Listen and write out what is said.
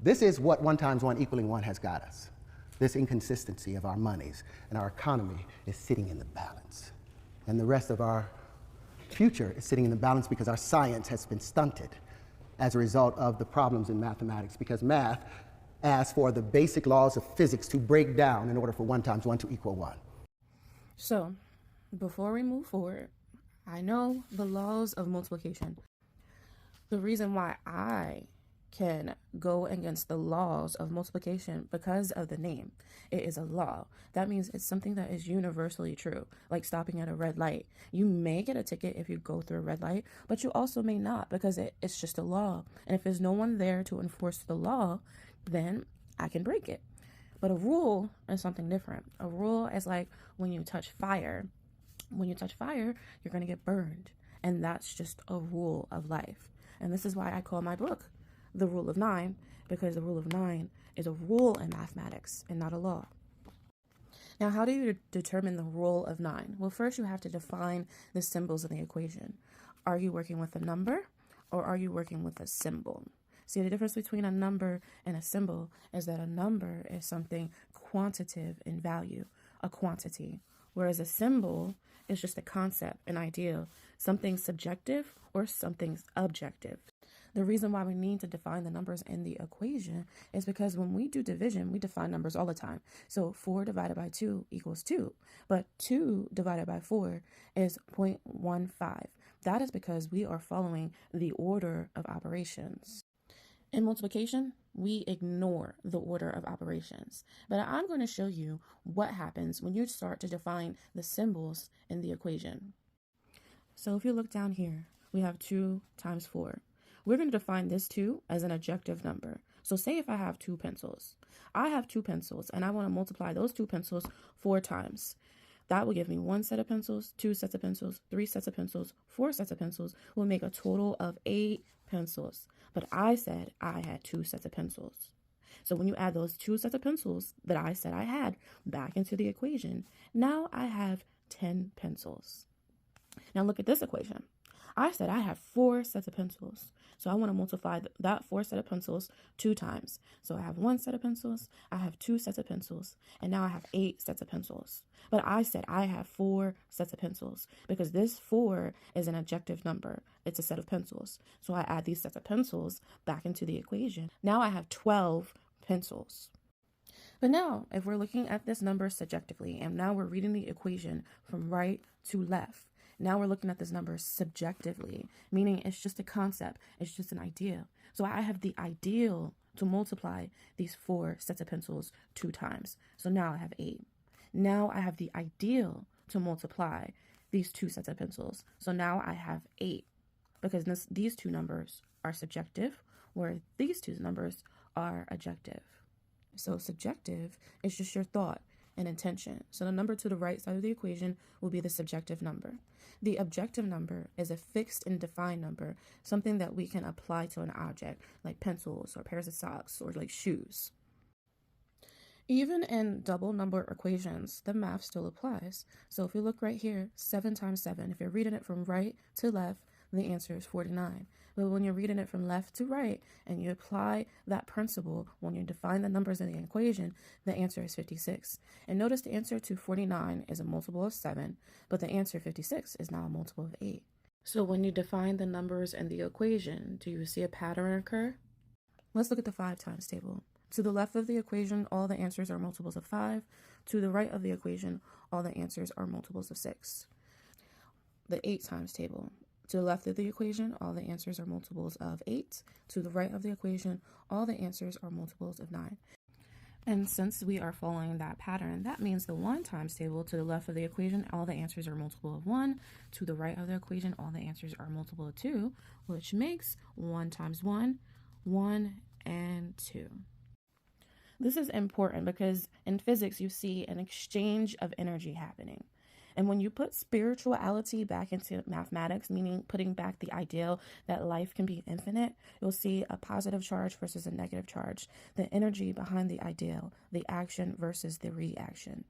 This is what 1 times 1 equaling 1 has got us. This inconsistency of our monies and our economy is sitting in the balance. And the rest of our future is sitting in the balance because our science has been stunted as a result of the problems in mathematics, because math asks for the basic laws of physics to break down in order for 1 times 1 to equal 1. So, before we move forward, I know the laws of multiplication. The reason why I can go against the laws of multiplication because of the name. It is a law. That means it's something that is universally true, like stopping at a red light. You may get a ticket if you go through a red light, but you also may not because it's just a law. And if there's no one there to enforce the law, then I can break it. But a rule is something different. A rule is like when you touch fire. When you touch fire, you're going to get burned. And that's just a rule of life. And this is why I call my book The Rule of 9, because the rule of 9 is a rule in mathematics and not a law. Now, how do you determine the rule of 9? Well, first you have to define the symbols in the equation. Are you working with a number or are you working with a symbol? See, the difference between a number and a symbol is that a number is something quantitative in value, a quantity, whereas a symbol is just a concept, an ideal, something subjective or something objective. The reason why we need to define the numbers in the equation is because when we do division, we define numbers all the time. So 4 divided by 2 equals 2, but 2 divided by 4 is 0.15. That is because we are following the order of operations. In multiplication, we ignore the order of operations, but I'm going to show you what happens when you start to define the symbols in the equation. So if you look down here, we have 2 times 4. We're going to define this 2 as an objective number. So say if I have 2 pencils. I have 2 pencils and I want to multiply those 2 pencils 4 times. That will give me 1 set of pencils, 2 sets of pencils, 3 sets of pencils, 4 sets of pencils, will make a total of 8 pencils. But I said I had 2 sets of pencils. So when you add those 2 sets of pencils that I said I had back into the equation, now I have 10 pencils. Now look at this equation. I said I have 4 sets of pencils. So I want to multiply that 4 set of pencils 2 times. So I have 1 set of pencils, I have 2 sets of pencils, and now I have 8 sets of pencils. But I said I have 4 sets of pencils because this 4 is an objective number. It's a set of pencils. So I add these sets of pencils back into the equation. Now I have 12 pencils. But now, if we're looking at this number subjectively, and now we're reading the equation from right to left, now we're looking at this number subjectively, meaning it's just a concept. It's just an idea. So I have the ideal to multiply these 4 sets of pencils 2 times. So now I have 8. Now I have the ideal to multiply these 2 sets of pencils. So now I have 8 because these 2 numbers are subjective, where these 2 numbers are objective. So subjective is just your thought and intention. So the number to the right side of the equation will be the subjective number. The objective number is a fixed and defined number, something that we can apply to an object, like pencils or pairs of socks or like shoes. Even in double number equations, the math still applies. So if you look right here, 7 times 7, if you're reading it from right to left, the answer is 49. But when you're reading it from left to right and you apply that principle, when you define the numbers in the equation, the answer is 56. And notice the answer to 49 is a multiple of 7, but the answer 56 is now a multiple of 8. So when you define the numbers in the equation, do you see a pattern occur? Let's look at the 5 times table. To the left of the equation, all the answers are multiples of 5. To the right of the equation, all the answers are multiples of 6. The 8 times table. To the left of the equation, all the answers are multiples of 8. To the right of the equation, all the answers are multiples of 9. And since we are following that pattern, that means the 1 times table, to the left of the equation, all the answers are multiple of 1. To the right of the equation, all the answers are multiple of 2, which makes 1 times 1, 1 and 2. This is important because in physics, you see an exchange of energy happening. And when you put spirituality back into mathematics, meaning putting back the ideal that life can be infinite, you'll see a positive charge versus a negative charge, the energy behind the ideal, the action versus the reaction.